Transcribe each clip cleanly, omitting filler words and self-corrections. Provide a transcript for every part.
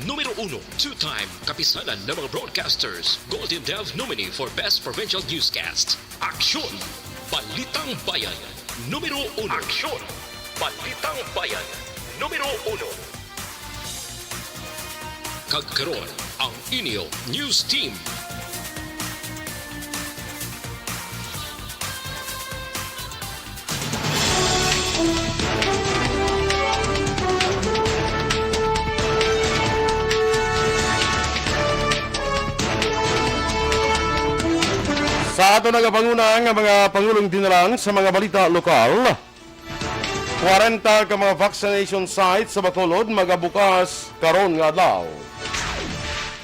Numero 1, two-time kapisanan ng mga broadcasters, Golden Dove nominee for Best Provincial Newscast. Aksyon! Balitang Bayan. Numero 1. Aksyon! Balitang Bayan. Numero 1. Kagkaroon ang inyong news team. Sa ato nagapangunang ang mga pangulong dinalang sa mga balita lokal, 40 ka mga vaccination sites sa Bacolod magabukas karon nga adlaw.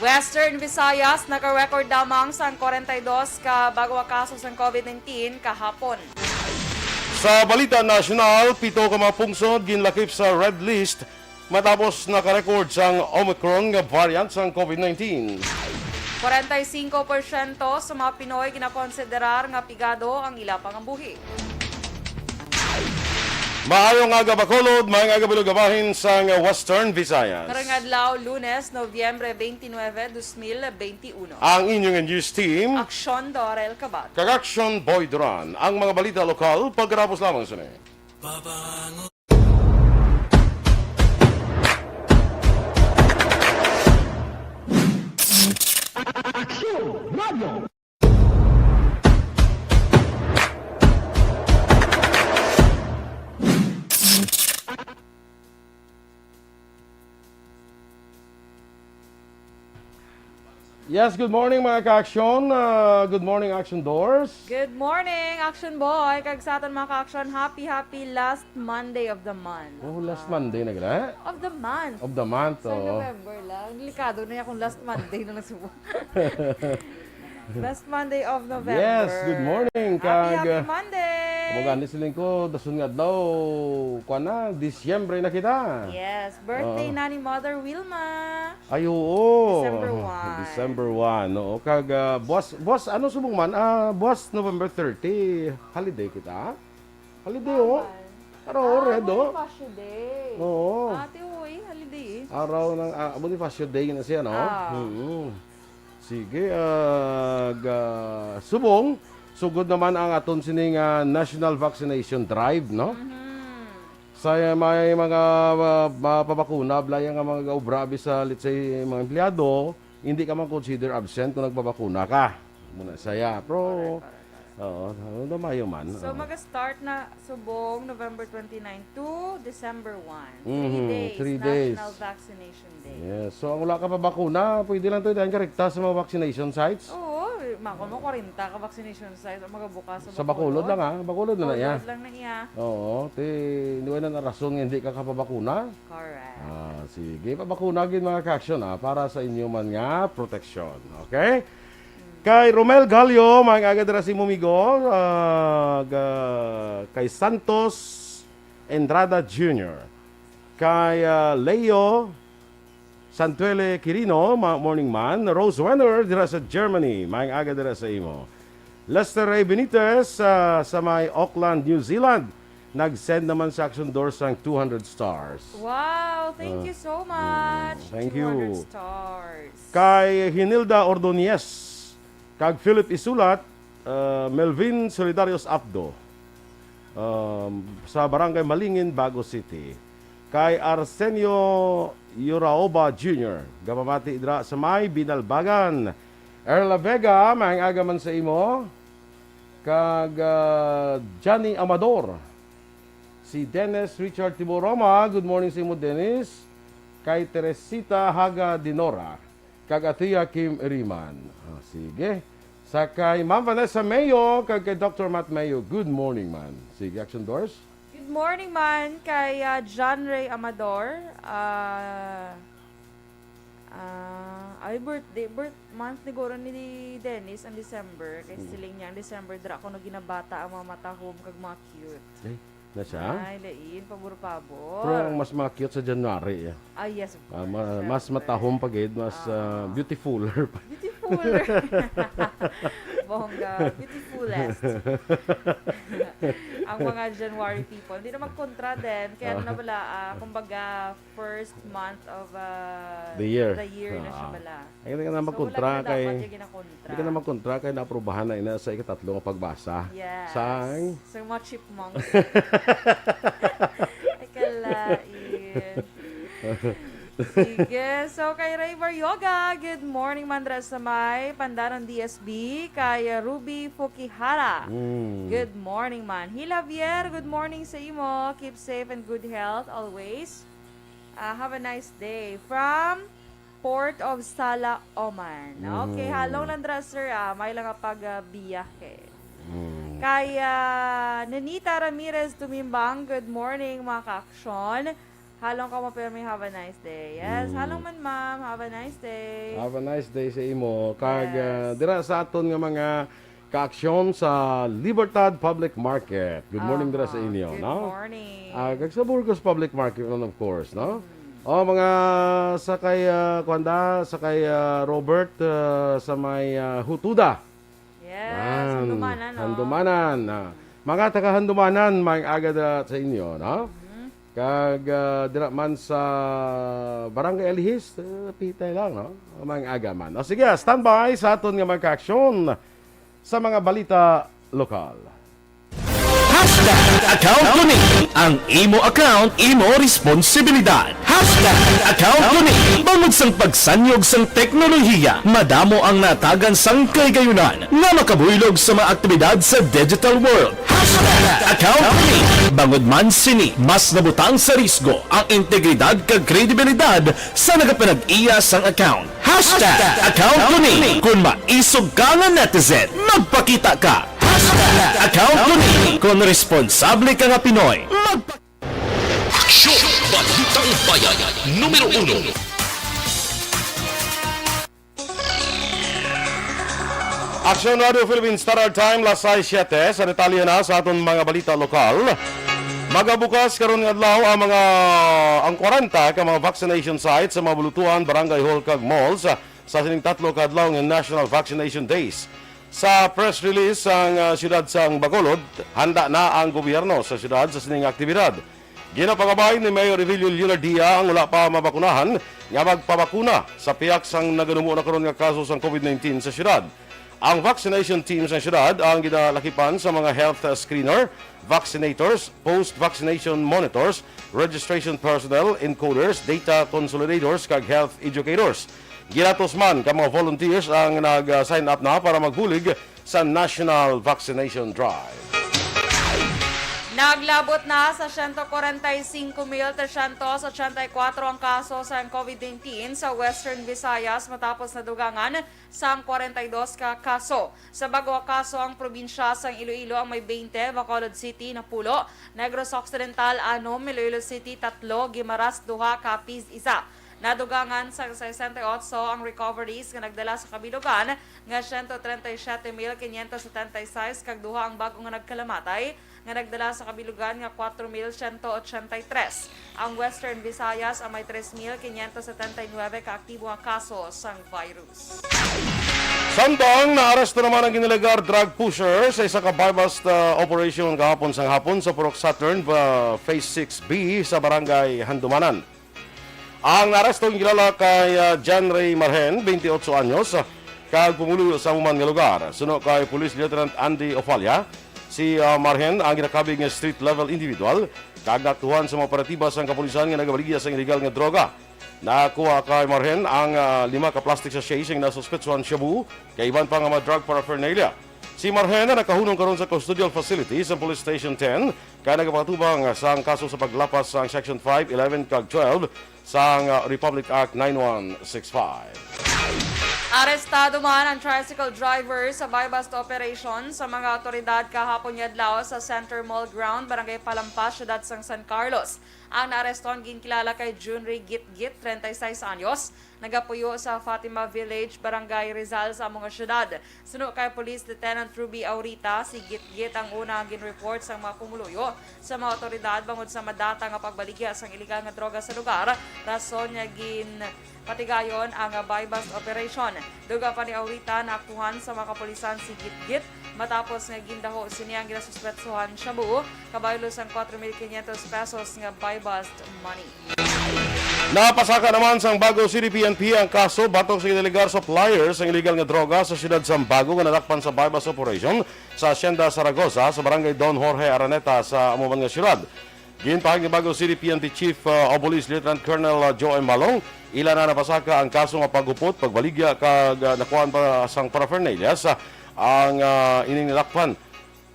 Western Visayas naka-record lamang sa 42 ka bago kaso sa COVID-19 kahapon. Sa balita nasyonal, 7 ka mga pungsod ginlakip sa red list matapos naka-record sang Omicron nga variant sang COVID-19. 45% sa mga Pinoy ginakonsiderar nga pigado ang ila pangambuhi. Maayong aga Bacolod, maayong aga Bilugabahin sa Western Visayas. Karong adlaw, Lunes, Nobyembre 29, 2021. Ang inyong news team, Aksyon, Dorel, Cabatu. Aksyon Boy Duran. Ang mga balita lokal, pagkarapos lamang sa ni. Yes, good morning mga ka-aksyon. Good morning, Action Doors. Good morning, Action Boy. Kag sa aton mga ka-aksyon, happy last Monday of the month. Oh, last Monday na gila. Of the month. Of the month, Sa November lang. Delikado na yan kung last Monday na nagsubo. Last Monday of November. Yes, good morning. Happy Monday! Kumagani siling ko, dasun nga daw, kuha na, Disyembre na kita. Yes, birthday na ni Mother Wilma. Ay, oo. December 1. December 1, oo. Boss, ano subong man? Boss, November 30, holiday kita. Holiday, oh. Araw, red, oh. Bonifacio Day. Oo. Ate, uy, holiday. Araw ng Bonifacio Day na siya, no? Sige, subong, sugod naman ang aton sining National Vaccination Drive, no? Sa may mga mapabakuna, blayang nga mga ubrabi sa, let's say, mga empleyado, hindi ka man consider absent kung nagpabakuna ka. Muna saya. Pero, damayo man. So, mag-start na subong November 29 to December 1. 3 days. National Vaccination Day. Yes. So, ang wala ka pa bakuna, pwede lang ito dahil karekta sa mga vaccination sites. Oo, mako mo 40 ka vaccination site o magabukas Sa Bacolod lang ha. Bacolod na iya. Bacolod lang na iya. Oo. Hindi na na rason nga hindi ka kapabakuna. Correct. Sige. Pabakuna gin mga ka-aksyon para sa inyo man nga protection. Okay? Kay Romel Gallo, mga agad si Mumigo, kay Santos Endrada Jr., kay Leo Santuele Quirino, morning man, Rose Wenner, dira sa Germany, mga agad dira sa imo. Lester Ray Benitez sa may Auckland, New Zealand, nag-send naman sa Action Doors ng 200 stars. Wow, thank you so much. Thank 200 you. stars. Kay Hinilda Ordonez, kag Philip Isulat, Melvin Solidarios Abdo, sa Barangay Malingin, Bago City. Kay Arsenio Yuraoba Jr., gamamati idra sa may Binalbagan. Erla Vega, maang agaman sa imo. Kag Johnny Amador. Si Dennis Richard Tiboroma, good morning sa imo Dennis. Kay Teresita Haga Dinora. Kag Atia Kim Riman. Sige. Sa kay Ma'am Vanessa Mayo, kag kay Dr. Matt Mayo, good morning man. Sige, Action Doors. Good morning man kay John Ray Amador. Ay birth month ni Goron ni Dennis ang December. Kay siling niya ang December dra ko no ginabata ang mga matahom kag mga cute. Na siya? Ay, lain, pabor-pabor. Pero ang mas mga cute sa January. Yes, of course. Mas matahom pagid, mas beautifuler. Beautiful. Bongga, beautifulest. Ang mga January people. Hindi na magkontra din. Kaya ano na bala, kumbaga, first month of The year. na siya bala. Ay, hindi ka na magkontra wala na kay... dapat yung ginakontra. Hindi ka na magkontra kay naaprubahan na ina sa ikatatlo nga pagbasa. Yes. Sang... Sa mga chipmunks. Ay, kalain. Sige. So, kay Raybar Yoga, good morning, Mandra Samay, Pandaran DSB, kay Ruby Fukihara. Good morning, man. Hilavier, good morning sa imo. Keep safe and good health always. Have a nice day. From Port of Sala, Oman. Okay, hello, Landra, sir. May lang pag-biyahe. Kaya Nanita Ramirez Tumimbang, good morning, mga ka-aksyon. Halong ka mo, pero may have a nice day. Yes, halong man, ma'am. Have a nice day. Have a nice day sa imo. Kag Yes. dira sa aton nga mga kaaksyon sa Libertad Public Market. Good morning dira sa inyo, Good no? morning. Kag sa Burgos Public Market, of course, no? Mga sakay Kwanda, sakay Robert sa may Hutuda. Yes, handumanan, no? Handumanan. Mga taga Handumanan, may agad sa inyo, no? Kag dira man sa Barangay Alihis, pitay lang, no? Mga agaman. O sige, standby sa aton nga mga kaaksyon sa mga balita lokal. Account ko ni ang imo account, imo responsibilidad. Account ko ni bangod sang pagsanyog sang teknolohiya, madamo ang natagan sang kaygayunan nga makabuylog sa mga aktibidad sa digital world. Account ko ni bangod man sini mas nabutang sa risgo ang integridad kag kredibilidad sa nagapanag-iya sang account. Account ko ni kung maisog ka nga netizen, magpakita ka. Account ko ni kung responsable ka nga Pinoy. Aksyon! Balitang Bayan, numero 1. Aksyon Radio Philippines Standard Time, lasay 7, sa detalye na sa aton mga balita lokal. Magabukas karon nga adlaw ang 40 ka mga vaccination sites sa mga bulutuan, barangay hall kag malls sa sining tatlo ka adlaw nga National Vaccination Days. Sa press release ang siyudad sang Bacolod, handa na ang gobyerno sa siyudad sa sining aktibidad. Ginapangabay ni Mayor Evilio Leonardia ang wala pa mabakunahan nga magpabakuna sa piyak sang naganumo na karon nga kaso sang COVID-19 sa siyudad. Ang vaccination teams ng siyudad ang ginalakipan sa mga health screener, vaccinators, post-vaccination monitors, registration personnel, encoders, data consolidators, kag health educators. Ginatos man ka mga volunteers ang nag-sign up na para maghulig sa National Vaccination Drive. Naglabot na sa 145,384 ang kaso sa COVID-19 sa Western Visayas matapos nadugangan sa 42 ka kaso. Sa bagong kaso ang probinsya sa Iloilo ang may 20, Bacolod City na 10, Negros Occidental 6, Iloilo City 3, Guimaras 2, Capiz 1. Nadugangan sa 68 ang recoveries nga nagdala sa kabilugan nga 137,576 kag duha ang bagong nga nagkalamatay nga nagdala sa kabilugan nga 4,183. Ang Western Visayas ang may 3,579 ka aktibo nga kaso sang virus. Samtang naaresto naman ang ginilegar drug pusher sa isa ka buy-bust operation kahapon sang hapon sa Purok Saturn Phase 6B sa Barangay Handumanan. Ang naresto ang kilala kay John Ray Marhen, 28 anyos, kag pumulo sa human nga lugar. Suno kay Police Lieutenant Andy Ofalia, si Marhen ang ginakabig nga street-level individual, kag natuhan sa mga operatiba sa kapulisan nga nagabaligya sa illegal nga droga. Nakuha kay Marhen ang 5 ka plastic sachets nga nasuspetsuhan shabu, kay iban pa nga mga drug paraphernalia. Si Marhen na nakahunong karon sa custodial facility sa Police Station 10, kaya nagapatubang sa kaso sa paglapas sa Section 5, 11 kag 12 sa Republic Act 9165. Arestado man ang tricycle driver sa buy-bust operation sa mga otoridad kahapon yadlaw sa Center Mall Ground, Barangay Palampas, Syudad sang San Carlos. Ang naareston ginkilala kay Junry Gitgit, 36 anyos, nagapuyo sa Fatima Village, Barangay Rizal sa mga syudad. Suno kay Police Lieutenant Ruby Aurita, si Gitgit ang una gin-report sa mga pumuluyo sa mga otoridad bangod sa madata nga pagbaligya sang iligal nga droga sa lugar. Rason niya patigayon ang buy-bust operation. Duga pa ni Aurita na aktuhan sa mga kapulisan si Git-Git matapos nga gindaho siniyang ginasuspetsuhan shabu kabaylo sang 4,500 pesos nga buy-bust money. Napasaka naman sa Bago City PNP ang kaso batok sa illegal suppliers ang illegal nga droga sa siyudad Sambago nga nadakpan sa buy-bust operation sa Hacienda Zaragoza sa barangay Don Jorge Araneta sa amuman nga siyudad. Ginpahag ni Bago City PNP Chief of Police Lieutenant Colonel Joe M. Malong, ila na napasaka ang kaso nga paggupot, pagbaligya kag nakuhaan pa sang paraphernalias ang ining nilakpan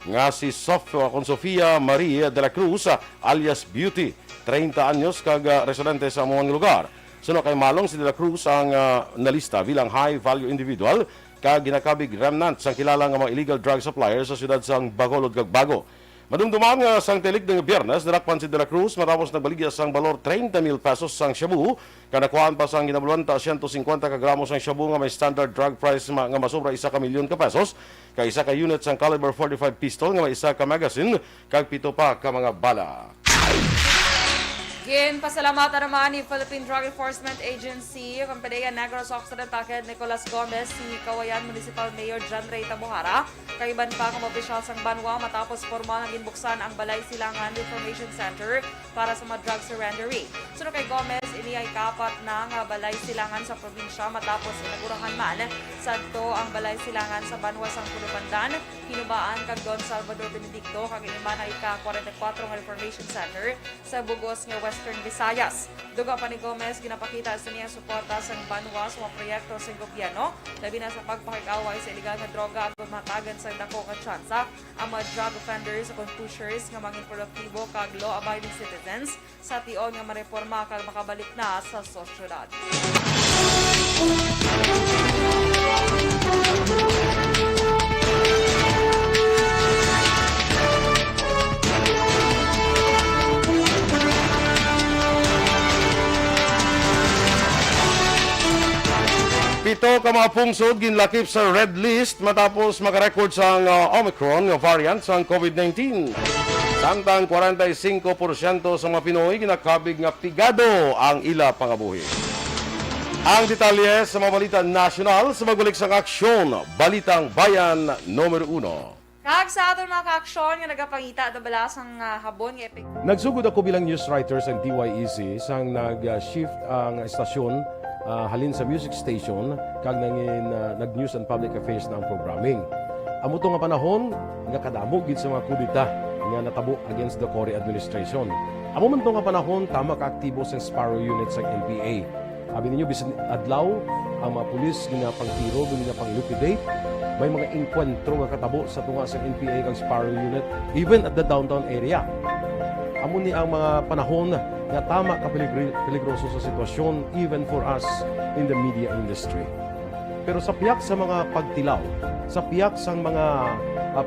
nga si Sofia Marie de la Cruz alias Beauty, 30 anyos kag residente sa among lugar. Suno kay Malong, si de la Cruz ang nalista bilang high value individual kag ginakabig remnant sang kilala nga mga illegal drug suppliers sa siyudad sang Bacolod kag Bago. Madumduman nga sang tilig ng Biyernes, nirakpan si De La Cruz matapos nagbaligya sang balor 30,000 pesos sang shabu, kanakuhaan pa sang ginabulanta 150 kagramos sang shabu nga may standard drug price nga masobra 1 milyon ka pesos, kay isa ka unit sang caliber 45 pistol nga may isa ka magazine, kag 7 pa ka mga bala. Pasalamatan naman ni Philippine Drug Enforcement Agency, Compedeya Negros Occidental Head Nicolas Gomez, si Kawayan Municipal Mayor John Ray Tabuhara, kaiban pa ng opisyal sang Banwa matapos formal ang inbuksan ang Balay Silangan Information Center para sa mga drug surrendery. Sunod kay Gomez, ini ay kapat ng Balay Silangan sa probinsya matapos inagurahan man sadto ang Balay Silangan sa Banwa sang Pulupandan, hinubaan kag Don Salvador Benedicto kag iniman na ika-44 ng Information Center sa Bugos nga Western Visayas. Duga pa ni Gomez, ginapakita sa niya suporta sa Banwa sa mga proyekto sa gobyerno, labi na sa pagpakikaway sa iligal na droga at matagan sa dako ka tsansa ang mga drug offenders o pushers nga mga produktibo kag law-abiding citizens sa tion nga mareforma kag makabalik na sa sosyedad. Pito ka mga pungsod ginlakip sa red list matapos makarecord sa Omicron nga variant sa COVID-19. Samtang 45% sa mga Pinoy ginakabig nga pigado ang ila pangabuhi. Ang detalye sa mga balita nasyonal sa magbalik sa Aksyon, Balitang Bayan, Numero 1. Kag sa aton mga ka-aksyon nga nagapangita at balasang habon nga epek. Nagsugod ako bilang news writer sa DYEC sang nag-shift ang estasyon halin sa music station kag nag-news and public affairs na ang programming. Amo to nga panahon nga kadamo gid sa mga kudita nga natabo against the Cory administration. Amo man to nga panahon tama ka aktibo sa Sparrow unit sa NPA. Abi ninyo bisan adlaw ang mga pulis ginapangtiro, ginapang-liquidate. May mga inkwentro nga katabo sa tunga sa NPA kag Sparrow unit even at the downtown area. Amo ni ang mga panahon nga tama ka peligroso sa sitwasyon even for us in the media industry. Pero sa piyak sa mga pagtilaw, sa piyak sa mga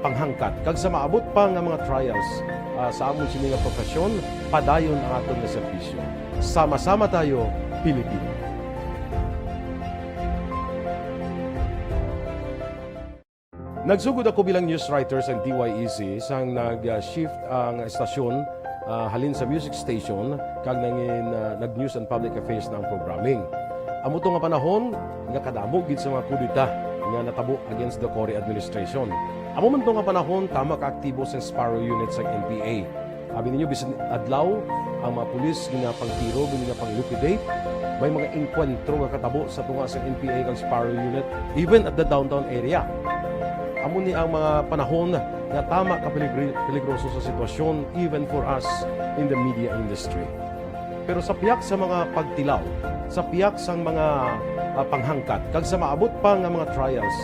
panghangkat, kag sa maabot pa nga mga trials sa amon sini nga profesyon, padayon ang aton nga serbisyo. Sama-sama tayo, Pilipino. Nagsugod ako bilang news writer sa DYEC sang nag-shift ang estasyon halin sa music station kag nag-news and public affairs na ang programming. Amo to nga panahon nga kadamo gid sa mga kudita nga natabo against the Cory administration. Amo man to nga panahon tama ka aktibo sa Sparrow unit sa NPA. Abi ninyo bisan adlaw ang mga pulis ginapangtiro, ginapang-liquidate. May mga inkwentro nga katabo sa tunga sa NPA kag Sparrow unit even at the downtown area. Amo ni ang mga panahon nga tama ka peligroso sa sitwasyon even for us in the media industry. Pero sa piyak sa mga pagtilaw, sa piyak sa mga panghangkat, kag sa maabot pa nga mga trials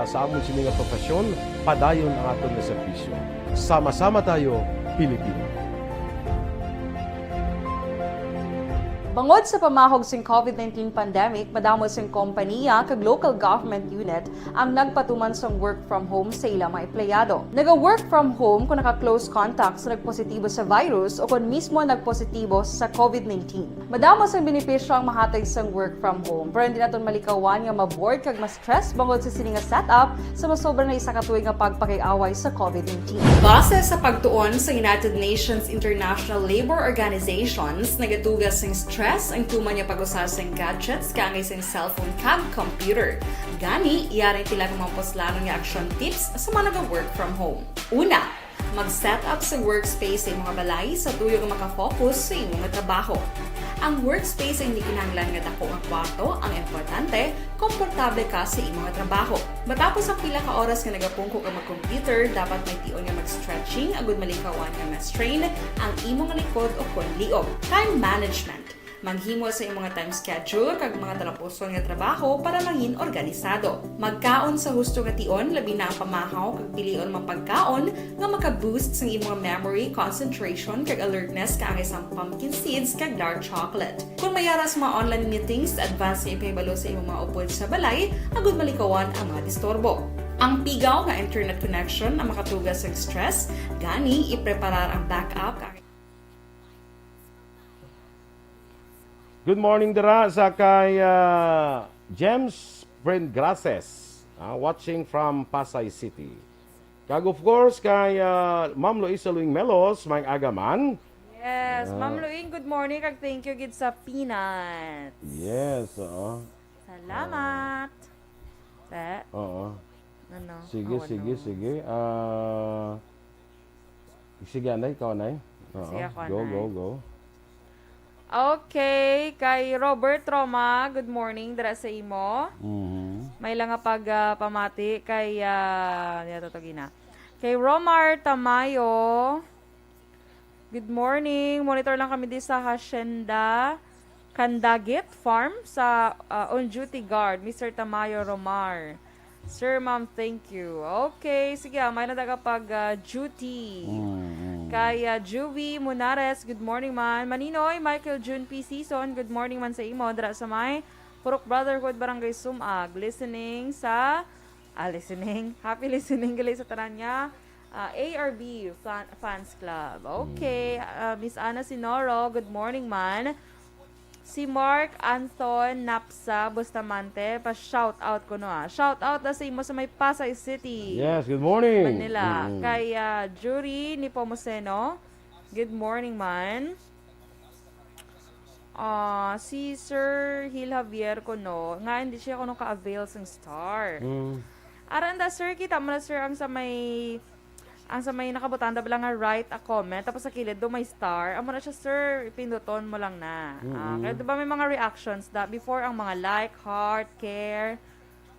sa amon sini nga profesyon, padayon ang aton nga serbisyo. Sama-sama tayo, Pilipino. Bangod sa pamahog sing COVID-19 pandemic, madamo sing kompanya kag local government unit ang nagpatuman sang work from home sa ilang mga empleyado. Naga-work from home kung naka-close contact sa nagpositibo sa virus o kung mismo nagpositibo sa COVID-19. Madamo sang benepisyo ang mahatag sang work from home, pero hindi naton malikawan nga ma-bored kag ma-stress bangod sa sini nga setup sa masobra na isa ka tuig nga pagpakiaway sa COVID-19. Base sa pagtuon sa United Nations International Labour Organizations, nagatugas sing stress ang tuman niya pag-usasang gadgets kaangay sa cellphone kag computer. Gani, iyaring tila kumampos nga action tips sa mga nag-work from home. Una, mag-set up sa workspace sa mga balay sa tuyo nga makafocus sa imong trabaho. Ang workspace ay hindi kinahanglan nga dako ang kwarto, ang importante, komportable ka sa imong trabaho. Matapos ang pila ka oras nga nagapungko ka mag-computer, dapat may tion nga mag-stretching agud malikawan nga ma-strain ang imong likod o konliog. Time management. Manghimo sa imong time schedule kag mga talapuson nga trabaho para mangin organisado. Magkaon sa husto nga tion, labi na ang pamahaw kag pilion mapagkaon nga maka-boost sa imong memory, concentration kag alertness kaangay sa pumpkin seeds kag dark chocolate. Kung mayaras mga online meetings, advance sa ipahibalo sa imong mga upod sa balay, agud malikawan ang mga disturbo. Ang pigaw nga internet connection ang makatugas sa stress, gani ipreparar ang backup kag Good morning dira sa kay James Brendgrases, watching from Pasay City. Kag of course kay Ma'am Luisa Luing Melos, may agaman. Yes, Ma'am Luing, good morning kag thank you gid sa peanuts. Yes, oo. Salamat. Oo. Ano? Sige, Oh, sige, ano? sige. Sige, anay, ikaw, anay. Sige, ako, Go, anay. go. Okay, kay Robert Roma, good morning dira sa imo. May lang nga pamati kay dito to gina. Kay Romar Tamayo. Good morning. Monitor lang kami di sa Hacienda Candagit Farm sa on duty guard, Mr. Tamayo Romar. Sir, ma'am, thank you. Okay, sige, may duty. Kay Juvie Munares, good morning man. Maninoy, Michael June P. Season, good morning man sa imo. Dra sa may Purok Brotherhood Barangay Sumag. Listening. Happy listening gali sa tanan niya. ARB Fans Club. Okay, Miss Ana Sinoro, good morning man. Si Mark Anton Napsa Bustamante, pa-shout out ko no Shout out na sa imo sa may Pasay City. Yes, good morning. Manila. Kay Jury ni Pomoseno. Good morning man. Si Sir Hil Javier ko no, nga hindi siya ko no ka-avail sang star. Aranda sir, kita mo na sir ang sa may nakabutanda lang nga write a comment tapos sa kilid do may star amo na siya sir ipinduton mo lang na kaya diba may mga reactions da before ang mga like, heart, care,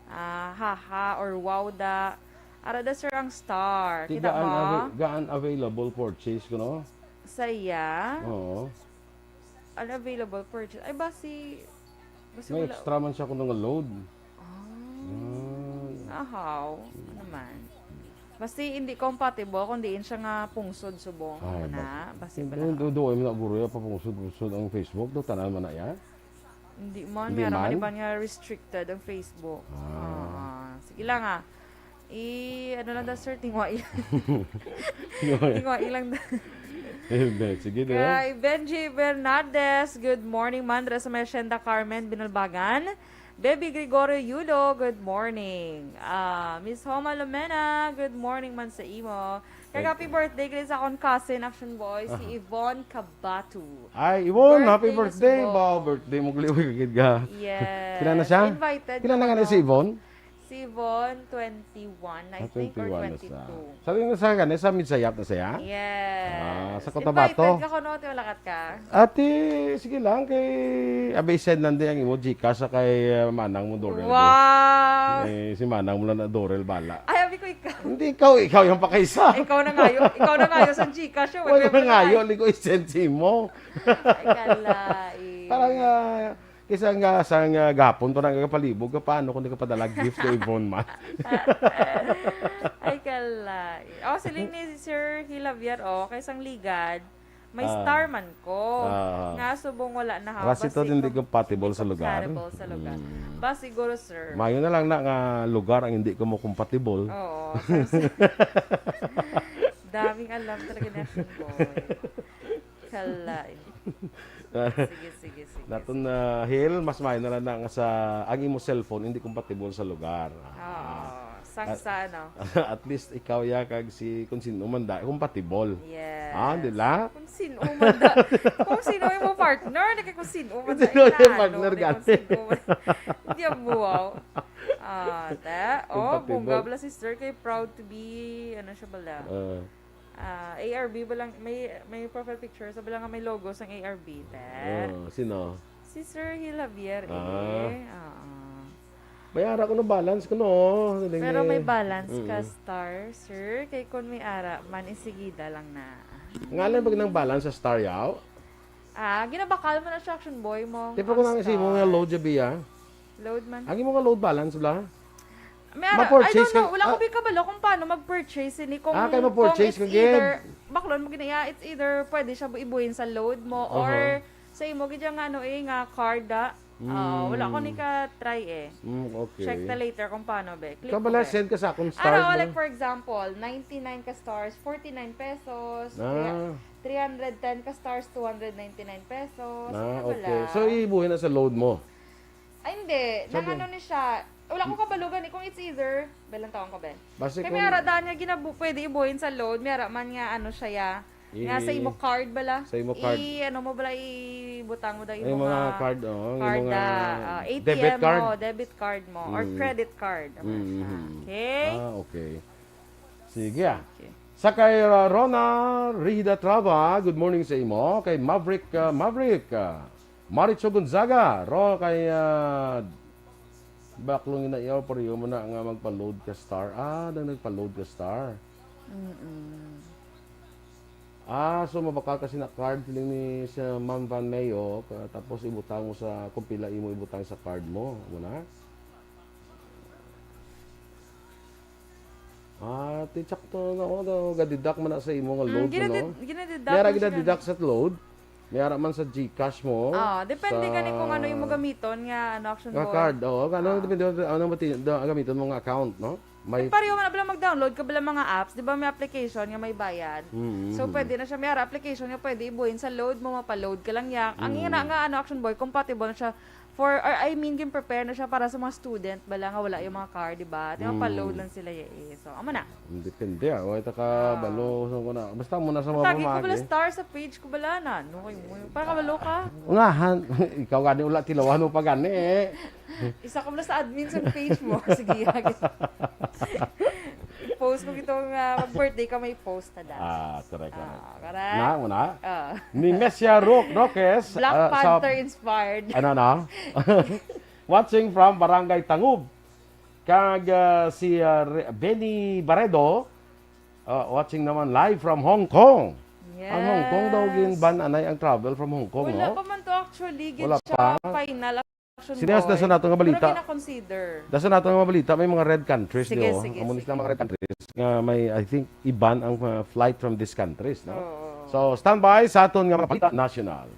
haha or wow da arada sir ang star kita mo gaan available purchase ko no saya oo unavailable purchase ay basi may wala extra man siya kung nga load ahaw naman basti hindi compatible kundi siya nga pungsod subong na basi pala do ay na guro ya papungsod ang Facebook do tanan man na ya hindi man Hindi meron man? man nga restricted ang Facebook sige lang ano lang da sir tingwa ilang sige do kay Benji Bernardes good morning man dra sa may Hacienda Carmen Binalbagan. Baby Gregorio Yulo, good morning. Miss Homa Lumena, good morning man sa imo. Kaya happy birthday kayo sa akong cousin, Action Boy, si Yvonne Cabatu. Ay, Yvonne, happy Birthday birthday. na si Yvonne. Birthday mo gliwig kagid ka. Yes. Kailan na siya? Invited. Kailan na nga na si Yvonne? Si Yvonne, 21, I think, or 21 na 22. sa. Sabi na sa kanya, sa midsayap na siya? Yes. Sa Cotabato? Invited ka ko, no? Tiwalakat ka. Ate, sige lang kay abay send nandi ang emoji ka sa kay manang mo Dorel. Wow! Si manang mo lang na Dorel bala. Ay, abi ko ikaw. Hindi ikaw yung pakaysa. Ikaw na ngayo sa Gcash. Wala na nga yun, hindi ko i-send si mo. Ay, kalai. Parang kisa nga sa gapon to nang kapalibog ka paano kung di ka padala gift kay Yvonne man. Ay, kalai. Siling ni Sir Hilavier, kay sang ligad. May star man ko. Nga subong wala na ha. Kasi to hindi compatible sa lugar. Compatible sa lugar. Ba siguro, sir. Mayo na lang na nga lugar ang hindi ko mo compatible. Oo. Daming alam talaga na Action Boy. Kalai. Sige. Naton na Hill, mas mayo na lang na nga sa ang imo cellphone hindi compatible sa lugar. Sang sa ano. At least ikaw ya kag si kung sino man da compatible. Yes. Dila? Kung sino man da. Kung sino yung partner, di ka kung sino man da. Sino yung partner gani? Hindi ang buwaw. Compatible. Bongga bala sister kay proud to be, ano siya bala? ARB ba lang, may profile picture, sa bala nga may logo sa ARB. Sino? Si Sir Hilavier Bayara ko no balance ko no. Pero may balance ka, star, sir. Kay kun may ara, man isigida lang na. Ngalan pag nang balance sa star yaw? Ginabakal mo na siya, action boy mo. Tipo ko nang isi mo nga load jabi ya. Load man. Agi mo nga load balance la. May ara, I don't know, wala ko bikabalo kung paano mag-purchase ni kung kayo ma-purchase kung ka, it's either, baklon mo ginaya, it's either pwede siya ibuhin sa load mo or sa imo gid nga nga card da. Wala ko ni ka try Okay. Check ta later kung paano be. Click Kabala ko, be. send ka sa akong stars mo. Like for example, 99 ka stars, 49 pesos. 310 ka stars, 299 pesos. Okay. So ibuhin na sa load mo. Ay hindi, nang ano ni siya. Wala ko kabalugan kung it's either belang taon ka be. Basta Kaya may ara daan niya pwede ibuhin sa load, may ara man nga ano siya ya. Nga sa imo card bala. Sa imo card. Ano mo bala ibutang mo daw Yung imo mga card, card yung mga ATM debit card. mo, debit card mo, or credit card. Okay? Okay. Sige Sa kay Rona Rida Trava, good morning sa imo. Kay Maverick, Maricho Gonzaga, kay baklong na iyo, pariyo mo na nga magpa-load ka star. Nagpa-load ka star. So mabakal kasi na card feeling ni sa Ma'am Van Mayo, tapos ibutang mo sa kung pila imo ibutang sa card mo, muna. Tichak to na gadidak man na sa imo nga load mo. Ginadidak. Ginadidak sa load. Mayara man sa GCash mo. Depende gani kung ano yung gamiton nga action boy. Card, depende ano gamiton mo nga account, no? Pareho man na mag-download ka bala mga apps, di ba may application nga may bayad. So pwede na siya, may application nga pwede ibuhin sa load mo, mapaload ka lang yan. Ang nga action boy, compatible na siya prepare na siya para sa mga student bala nga wala yung mga car, di ba? Di mapaload lang sila So, amo na. Depende ito ka balo ko na. Basta mo na sa mga Tagi ko bala star sa page ko bala na. No, para kabalo ka. Ikaw gani ulat tilawan mo pa gani Isa ka bala sa admin sa page mo. Sige, post ko itong mag-birthday ka, may post na dahil. Correct. Correct? Una. Ni Messia Roques. Black Panther inspired. Watching from Barangay Tangub. Kag si Benny Baredo, watching naman live from Hong Kong. Yes. Ang Hong Kong daw ginban anay ang travel from Hong Kong, Wala no? pa man to actually. Wala siya pa. Final action Sinias boy. na sa nato nga balita. Pero kina-consider. Dasa nato nga balita, may mga red countries Sige, dio. sige, Amunis sige. na mga red countries nga may I think iban ang flight from these countries, no? Oo. So standby sa aton nga mga balita national.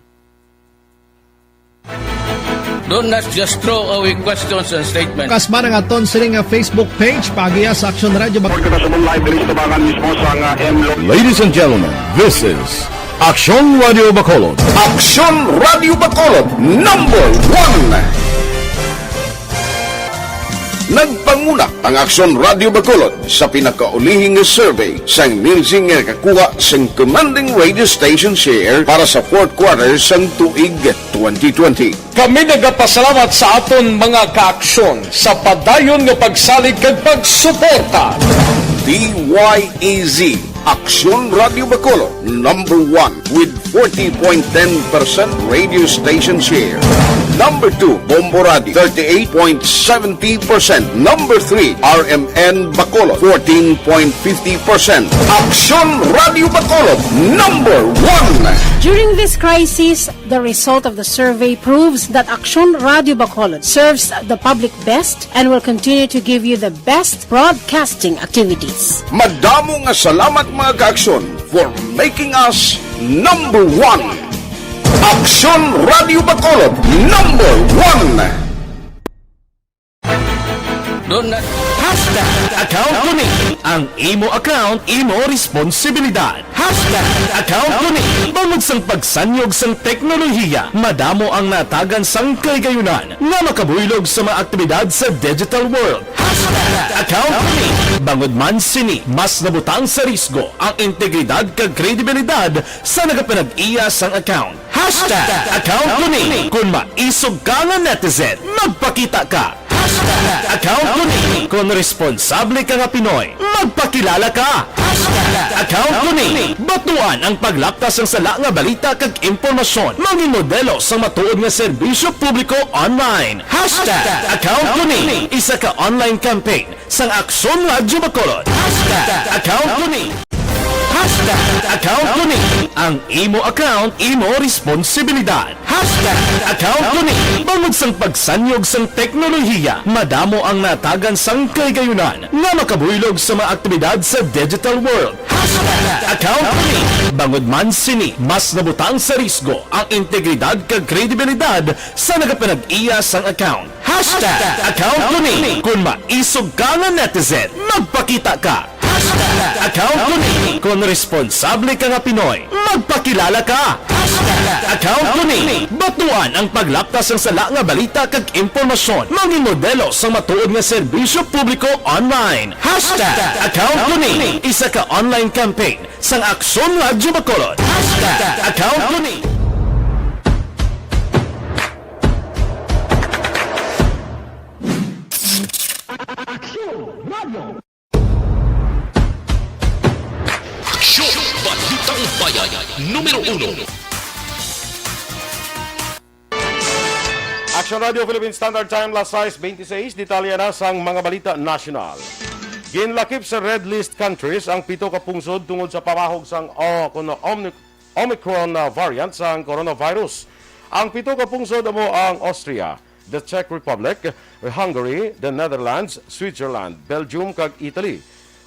Do not just throw away questions and statements. Kasma ng aton sining nga Facebook page pagiya sa Aksyon Radio. Ladies and gentlemen, this is Aksyon Radio Bacolod. Aksyon Radio Bacolod, number 1. Nagpanguna ang Aksyon Radio Bacolod sa pinakaulihing survey sa music nga kakuha sa commanding radio station share para sa fourth quarter sang tuig 2020. Kami nagapasalamat sa aton mga kaaksyon sa padayon nga pagsalig kag pagsuporta. DYEZ Aksyon Radio Bacolod, number 1 with 40.10% radio station share. Number 2, Bombo Radio, 38.70%. Number 3, RMN Bacolod, 14.50%. Aksyon Radio Bacolod, number 1. During this crisis, the result of the survey proves that Aksyon Radio Bacolod serves the public best and will continue to give you the best broadcasting activities. Madamo nga salamat mga kaaksyon for making us number 1. Aksyon Radio Bacolod, number 1. Doon na... Account ko ni. Ang imo account, imo responsibilidad. Account ko ni. Bangod sang pagsanyog sang teknolohiya, madamo ang natagan sang kaygayunan nga makabuylog sa mga aktibidad sa digital world. Account ko ni. Bangod man sini, mas nabutang sa risgo ang integridad kag kredibilidad sa nagapanag-iya sang account. Account ko ni. Kung maisog ka nga netizen, magpakita ka. Account ko ni. Kung responsable ka nga Pinoy, magpakilala ka. Account ko ni. Batuan ang paglaptas ng sala nga balita kag impormasyon. Mangin modelo sa matuod nga serbisyo publiko online. Account ko ni. Isa ka online campaign sang Aksyon Radyo Bacolod. Account ko ni. Account ko ni. Ang imo account, imo responsibilidad. Account ko ni. Bangod sang pagsanyog sang teknolohiya, madamo ang natagan sang kaygayunan nga makabuylog sa mga aktibidad sa digital world. Account ko ni. Bangod man sini, mas nabutang sa risgo ang integridad kag kredibilidad sa nagapanag-iya sang account. Account ko ni. Kung maisog ka nga netizen, magpakita ka. Account ko ni. Kung responsable ka nga Pinoy, magpakilala ka. Account ko ni. Batuan ang paglaptas ng sala nga balita kag impormasyon. Mangin modelo sa matuod nga serbisyo publiko online. Account ko ni. Isa ka online campaign sang Aksyon Radyo Bacolod. Account ko ni. Aksyon! Balitang Bayan, numero 1. Action Radio Philippine Standard Time, last size 26, detalya na sang mga balita national. Ginlakip sa red list countries ang 7 ka pungsod tungod sa pamahog sang Omicron variant sang coronavirus. Ang 7 ka pungsod mo ang Austria, the Czech Republic, Hungary, the Netherlands, Switzerland, Belgium kag Italy.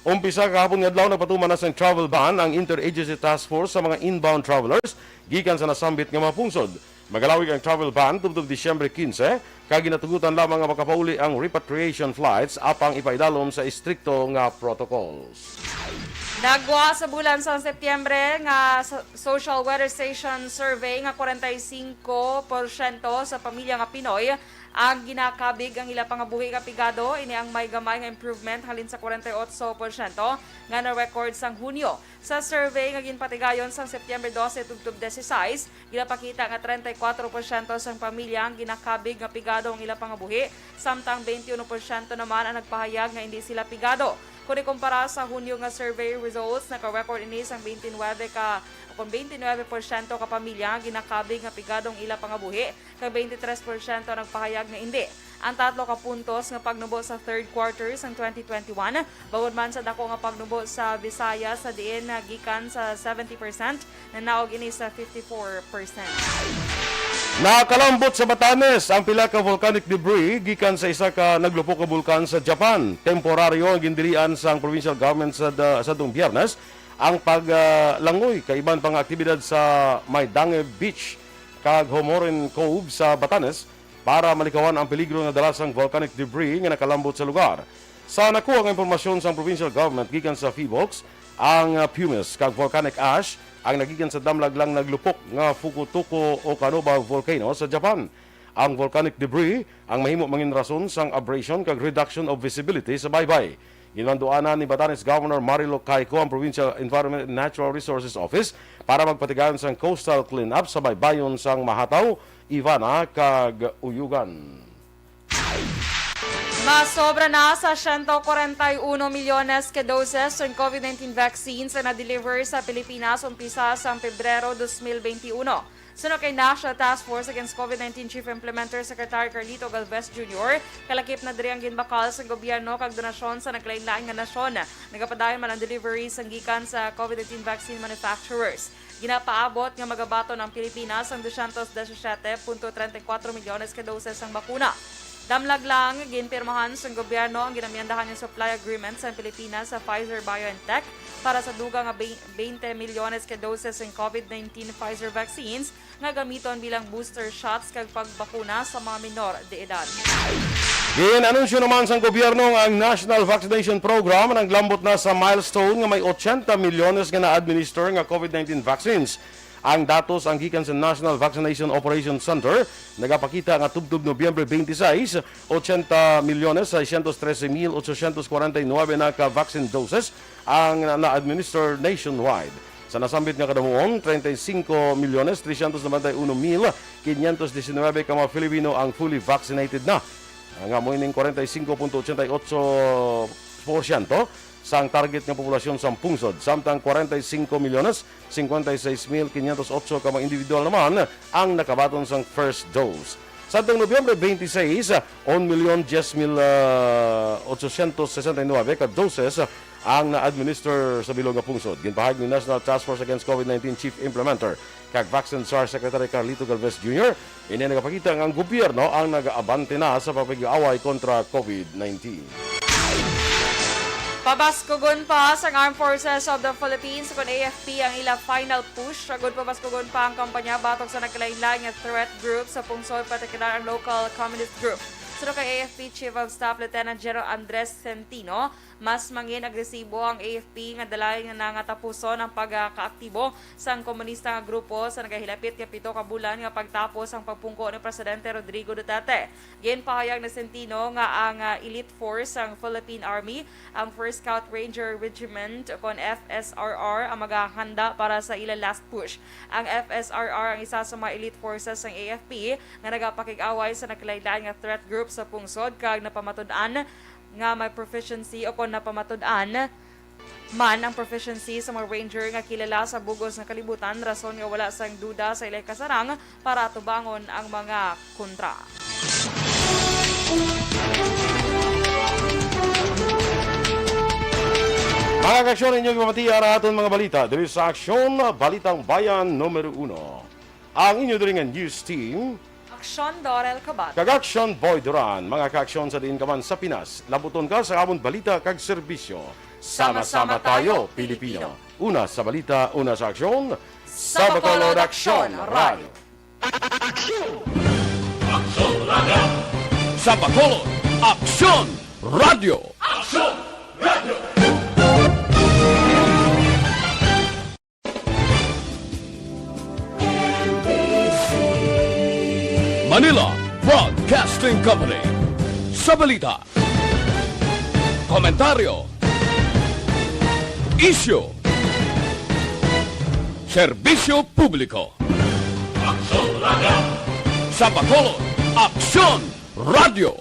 Umpisa kahapon nga adlaw nagpatuman na sa travel ban ang Interagency Task Force sa mga inbound travelers gikan sa nasambit nga mga pungsod. Magalawig ang travel ban tubtob Disyembre 15 kag ginatugutan lamang nga makapauli ang repatriation flights apang ipaidalom sa istrikto nga protocols. Nagwa sa bulan sa Setyembre nga Social Weather Station survey nga 45% sa pamilya nga Pinoy ang ginakabig ang ila pangabuhi nga pigado. Ini ang may gamay nga improvement halin sa 48% nga na-record sang Hunyo. Sa survey nga ginpatigayon sang Setyembre 12 tugtub 16, ginapakita nga 34% sang pamilya ang ginakabig nga pigado ang ila pangabuhi, samtang 21% naman ang nagpahayag nga hindi sila pigado. Kung ikumpara sa Hunyo nga survey results, naka-record ini sang 29% ka pamilya ginakabig nga pigadong ila pangabuhi, kag 23% nagpahayag nga hindi. Ang 3 ka puntos nga pagnubo sa third quarter sang 2021, bawod man sa dako nga pagnubo sa Visayas sa diin gikan sa 70%, na naog ini sa 54%. Nakalambot sa Batanes ang pila ka volcanic debris gikan sa isa ka naglupok ka bulkan sa Japan. Temporaryo ang gindilian sang provincial government sa dong Biyernes ang paglangoy kay iban pang aktibidad sa Maydange Beach kag Homoren Cove sa Batanes para malikawan ang peligro nga dala sang volcanic debris nga nakalambot sa lugar. Sa nakuha nga impormasyon sang provincial government gikan sa PHIVOLCS, ang pumice kag volcanic ash ang nagikan sa damlag lang naglupok nga Fukutoku o Kanoba volcano sa Japan. Ang volcanic debris ang mahimo mangin rason sang abrasion kag reduction of visibility sa baybay. Ginanduanan ni Batanes Governor Marilo Caico ang Provincial Environment and Natural Resources Office para magpatigayon sang coastal cleanup sa baybayon sang Mahataw, Ivana kag Uyugan. Masobra na sa 141 milyones ka doses ng COVID-19 vaccines na na-deliver sa Pilipinas umpisa sa Pebrero 2021. Sunod kay National Task Force Against COVID-19 Chief Implementer Secretary Carlito Galvez Jr., kalakip na diri ang ginbakal sa gobyerno kag donasyon sa naglain-lain nga nasyon. Nagapadayon man ang deliveries ang gikan sa COVID-19 vaccine manufacturers. Ginapaabot nga magabato ng Pilipinas ang 217.34 milyones ka doses ng bakuna. Damlag lang, ginpirmahan sa gobyerno ang ginamyandahan ng supply agreement sa Pilipinas sa Pfizer BioNTech para sa dugang 20 milyones ka doses ng COVID-19 Pfizer vaccines nga gamiton bilang booster shots kag pagbakuna sa mga minor de edad. Ginanunsyo naman sa gobyerno ang National Vaccination Program naglambot na sa milestone nga may 80 milyones nga na-administer nga COVID-19 vaccines. Ang datos ang gikan sa National Vaccination Operations Center nagapakita nga tubtub Nobyembre 26, 80 milyones 613,849 na ka-vaccine doses ang na-administer nationwide. Sa nasambit nga kadamuon, 35 milyones 391,519 ka mga Filipino ang fully vaccinated na. Ang amoy ng 45.88% sa target ng populasyon sa pungsod. Samtang 45 milyones 56,508 ka mga individual naman ang nakabaton sa first dose. Sa Nobyembre 26, 1,10,869 ka doses ang na-administer sa bilog nga pungsod. Ginpahag ni National Task Force Against COVID-19 Chief Implementer kag Vaccine SAR Secretary Carlito Galvez Jr. Ini nagapakita nga ang gobyerno ang nag-aabante na sa papag-away kontra COVID-19. Pabaskugon pa sa Armed Forces of the Philippines kung AFP ang ila final push. Sagod pabaskugon pa ang kampanya batok sa nagkalain-lain nga threat group sa pungsod, partikular ang local communist group. Sunod kay AFP Chief of Staff Lieutenant General Andres Centino, mas mangin agresibo ang AFP nga dalay nga nangatapuson ang pagkaaktibo sa komunista nga grupo sa nagahilapit nga 7 ka bulan nga pagtapos ang pagpungko ni Presidente Rodrigo Duterte. Ginpahayag ni Centino nga ang elite force ang Philippine Army, ang 1st Scout Ranger Regiment kon FSRR ang maghahanda para sa ila last push. Ang FSRR ang isa sa mga elite forces ng AFP nga nagapakig-away sa nakalain-lain nga threat group sa pungsod kag napamatud-an nga may proficiency o kung napamatud-an man ang proficiency sa mga ranger nga kilala sa bugos nga kalibutan, rason nga wala sang duda sa ilay kasarang para tubangon ang mga kontra. Mga kaksyon, inyong mamatiya na aton mga balita diri sa Aksyon, Balitang Bayan Numero 1. Ang inyo diri nga news team, Aksyon, Dorel, Cabatu. kag Aksyon Boy Duran, mga kaaksyon sa diin kaman sa Pinas. Labuton ka sa amon balita kag serbisyo. Sama-sama tayo, Pilipino. Una sa balita, una sa aksyon. Sa Bacolod Aksyon Radio. Sa Bacolod, Aksyon Radio. Manila Broadcasting Company. Sa balita, komentaryo, isyu, serbisyo publiko. Sa Bacolod, Aksyon Radio.